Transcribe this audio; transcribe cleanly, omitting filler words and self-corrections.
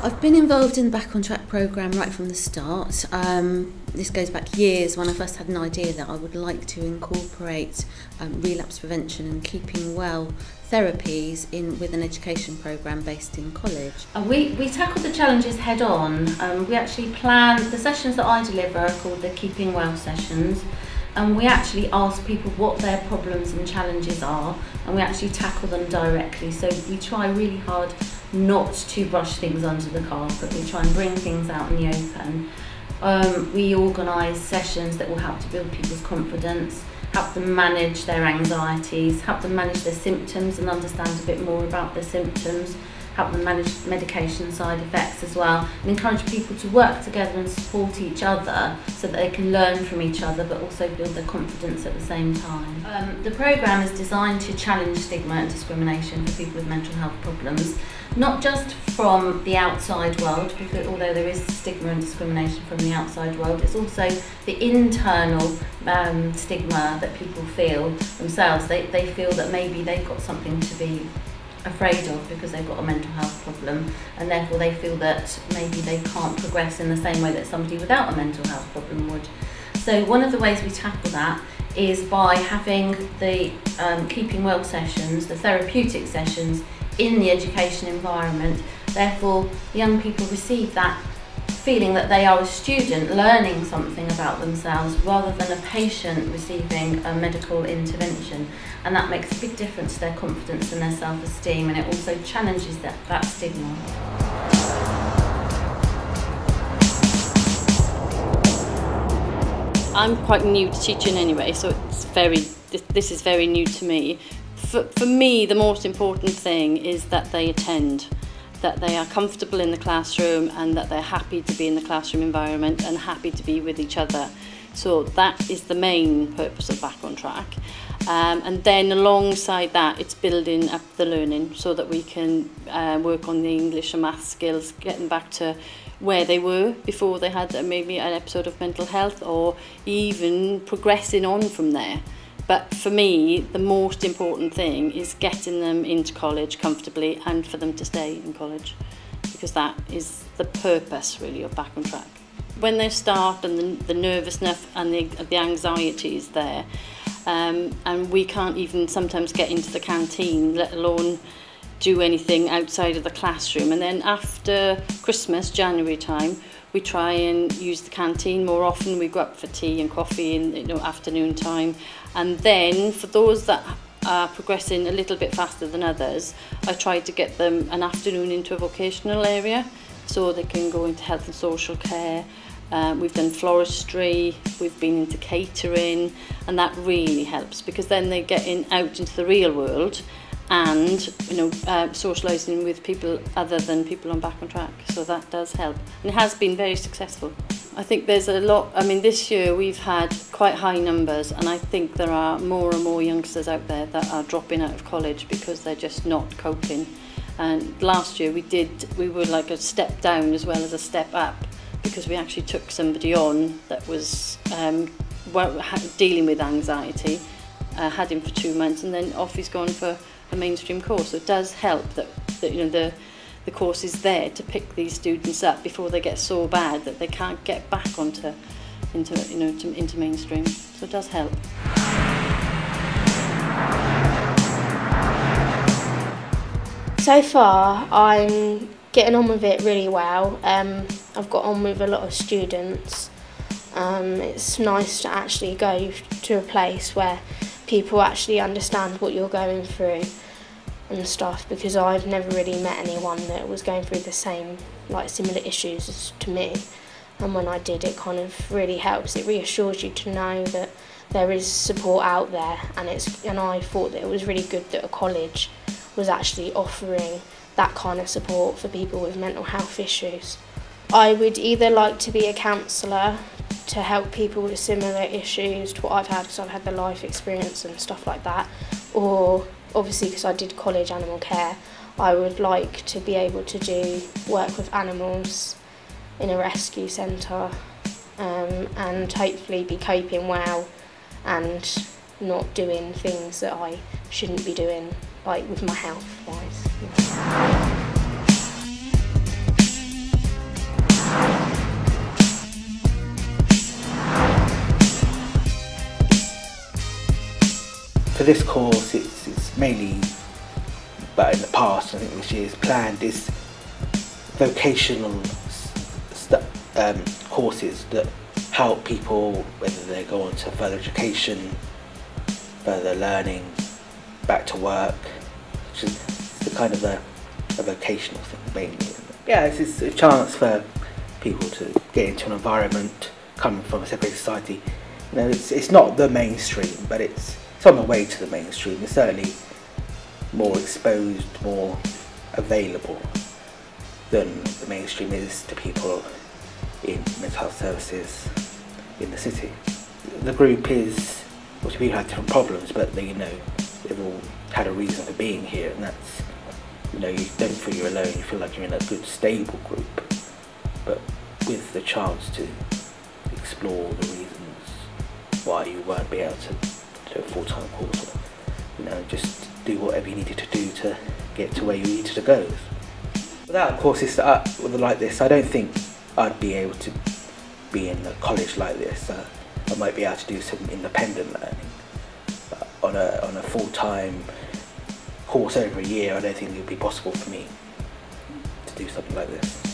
I've been involved in the Back on Track programme right from the start. This goes back years when I first had an idea that I would like to incorporate relapse prevention and keeping well therapies with an education programme based in college. We tackle the challenges head on. We actually plan, the sessions that I deliver are called the Keeping Well sessions, and we actually ask people what their problems and challenges are, and we actually tackle them directly. So we try really hard not to brush things under the carpet. We try and bring things out in the open. We organise sessions that will help to build people's confidence, help them manage their anxieties, help them manage their symptoms and understand a bit more about their symptoms, help them manage medication side effects as well, and encourage people to work together and support each other so that they can learn from each other but also build their confidence at the same time. The programme is designed to challenge stigma and discrimination for people with mental health problems, not just from the outside world, because although there is stigma and discrimination from the outside world, it's also the internal stigma that people feel themselves. They feel that maybe they've got something to be afraid of because they've got a mental health problem, and therefore they feel that maybe they can't progress in the same way that somebody without a mental health problem would. So one of the ways we tackle that is by having the Keeping Well sessions, the therapeutic sessions, in the education environment. Therefore, young people receive that feeling that they are a student learning something about themselves rather than a patient receiving a medical intervention, and that makes a big difference to their confidence and their self-esteem, and it also challenges that stigma. I'm quite new to teaching anyway, so this is very new to me. For me, the most important thing is that they attend, that they are comfortable in the classroom and that they're happy to be in the classroom environment and happy to be with each other. So that is the main purpose of Back on Track. And then alongside that, it's building up the learning so that we can work on the English and maths skills, getting back to where they were before they had maybe an episode of mental health, or even progressing on from there. But for me, the most important thing is getting them into college comfortably and for them to stay in college, because that is the purpose really of Back on Track. When they start and the nervousness and the anxiety is there, and we can't even sometimes get into the canteen, let alone do anything outside of the classroom. And then after Christmas, January time, we try and use the canteen more often. We go up for tea and coffee in afternoon time. And then for those that are progressing a little bit faster than others, I try to get them an afternoon into a vocational area so they can go into health and social care. We've done floristry, we've been into catering, and that really helps because then they're getting out into the real world and socialising with people other than people on Back on Track. So that does help, and it has been very successful. I think there's a lot, this year we've had quite high numbers, and I think there are more and more youngsters out there that are dropping out of college because they're just not coping. And last year we were like a step down as well as a step up, because we actually took somebody on that was dealing with anxiety, had him for 2 months, and then off he's gone for a mainstream course. So it does help that the course is there to pick these students up before they get so bad that they can't get back into mainstream. So it does help. So far, I'm getting on with it really well. I've got on with a lot of students. It's nice to actually go to a place where people actually understand what you're going through and stuff, because I've never really met anyone that was going through the same, similar issues as to me. And when I did, it kind of really helps. It reassures you to know that there is support out there, and I thought that it was really good that a college was actually offering that kind of support for people with mental health issues. I would either like to be a counsellor to help people with similar issues to what I've had, because I've had the life experience and stuff like that, or obviously because I did college animal care, I would like to be able to do work with animals in a rescue centre, and hopefully be coping well and not doing things that I shouldn't be doing, with my health wise. for this course, it's mainly, but in the past, I think this year's planned is vocational courses that help people, whether they go on to further education, further learning, back to work, which is the kind of a vocational thing mainly. Yeah, it's a chance for people to get into an environment coming from a separated society. You know, it's not the mainstream, but it's on the way to the mainstream. It's certainly more exposed, more available than the mainstream is to people in mental health services in the city. The group is, well, people have different problems, but they, you know, they've all had a reason for being here, and that's, you know, you don't feel you're alone, you feel like you're in a good, stable group, but with the chance to explore the reasons why you won't be able to do a full-time course, or, you know, just do whatever you needed to do to get to where you needed to go. Without courses like this, I don't think I'd be able to be in a college like this. I might be able to do some independent learning, but on a full-time course over a year, I don't think it would be possible for me to do something like this.